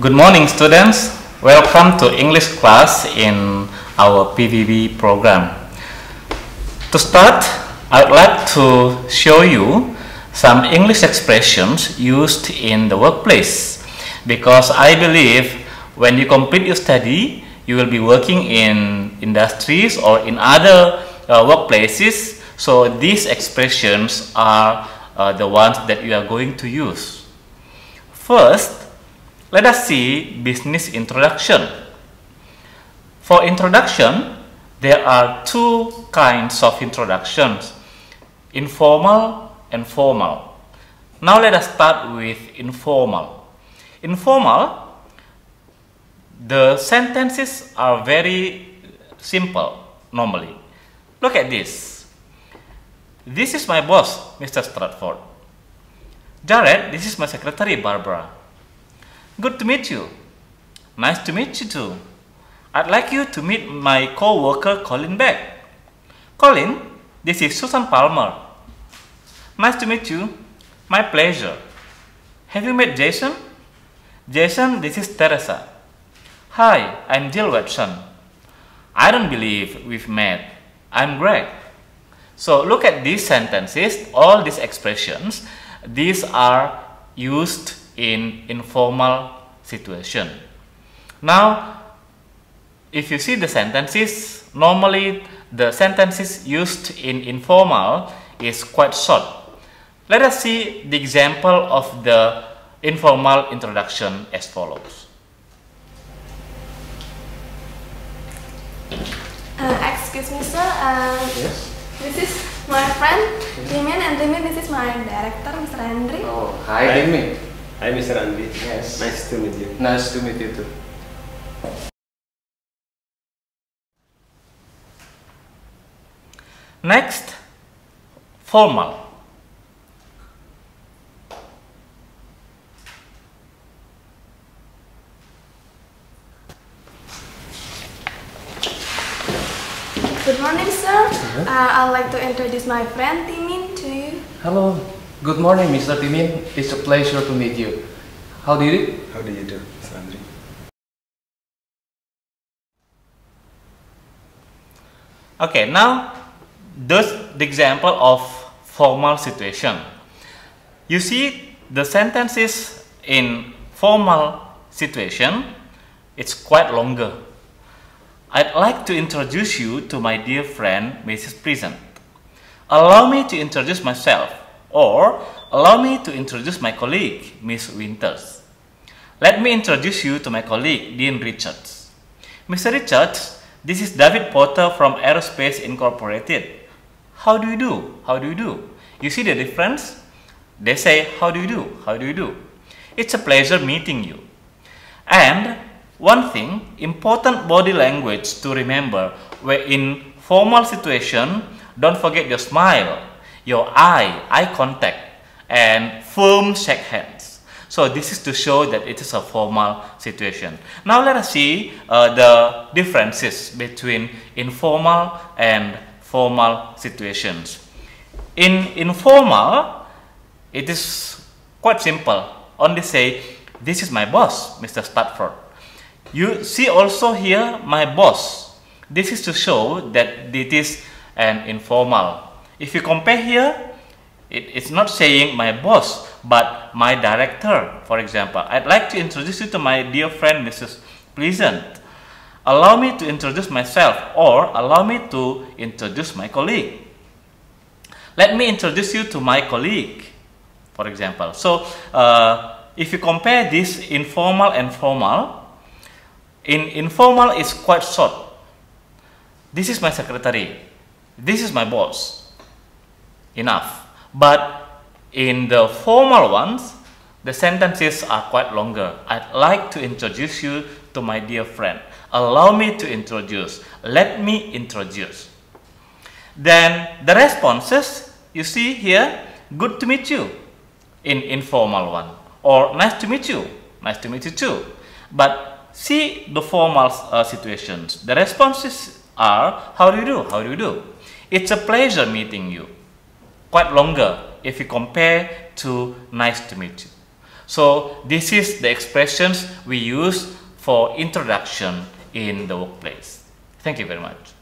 Good morning, students. Welcome to English class in our PVB program. To start, I would like to show you some English expressions used in the workplace, because I believe when you complete your study, you will be working in industries or in other workplaces. So these expressions are the ones that you are going to use. First, let us see business introduction. For introduction, there are two kinds of introductions, informal and formal. Now let us start with informal. Informal, the sentences are very simple normally. Look at this. This is my boss, Mr. Stratford. Jared, this is my secretary, Barbara. Good to meet you. Nice to meet you too. I'd like you to meet my co-worker, Colin Beck. Colin, this is Susan Palmer. Nice to meet you. My pleasure. Have you met Jason? Jason, this is Teresa. Hi, I'm Jill Webson. I don't believe we've met. I'm Greg. So look at these sentences, all these expressions. These are used in informal situation. Now, if you see the sentences, normally the sentences used in informal is quite short. Let us see the example of the informal introduction as follows. Excuse me, sir. Yes? This is my friend, Dimin, and Dimin, this is my director, Mr. Andri. Oh, hi, Dimi. Hi, Mr. Andri. Yes. Nice to meet you. Nice to meet you too. Next, formal. Good morning, sir. I'd like to introduce my friend, Dimin, to you. Hello. Good morning, Mr. Timin. It's a pleasure to meet you. How do you do? How do you do, Mr. Andri? Okay, now this the example of formal situation. You see the sentences in formal situation, it's quite longer. I'd like to introduce you to my dear friend, Mrs. Pleasant. Allow me to introduce myself, or allow me to introduce my colleague, Miss Winters. Let me introduce you to my colleague, Dean Richards. Mr. Richards, this is David Potter from Aerospace Incorporated. How do you do? How do you do? You see the difference? They say, how do you do? How do you do? It's a pleasure meeting you. And one thing, important body language to remember, where in formal situation, don't forget your smile, your eye contact, and firm shake hands. So this is to show that it is a formal situation. Now let us see the differences between informal and formal situations. In informal, it is quite simple. Only say, this is my boss, Mr. Stratford. You see also here, my boss. This is to show that it is an informal. If you compare here, it's not saying my boss, but my director, for example. I'd like to introduce you to my dear friend, Mrs. Pleasant. Allow me to introduce myself, or allow me to introduce my colleague. Let me introduce you to my colleague, for example. So, if you compare this informal and formal, in informal is quite short. This is my secretary. This is my boss. Enough. But in the formal ones, the sentences are quite longer. I'd like to introduce you to my dear friend. Allow me to introduce. Let me introduce. Then the responses, you see here, good to meet you in informal one. Or nice to meet you. Nice to meet you too. But see the formal situations. The responses are, how do you do? How do you do? It's a pleasure meeting you. Quite longer if you compare to nice to meet you. So this is the expressions we use for introduction in the workplace. Thank you very much.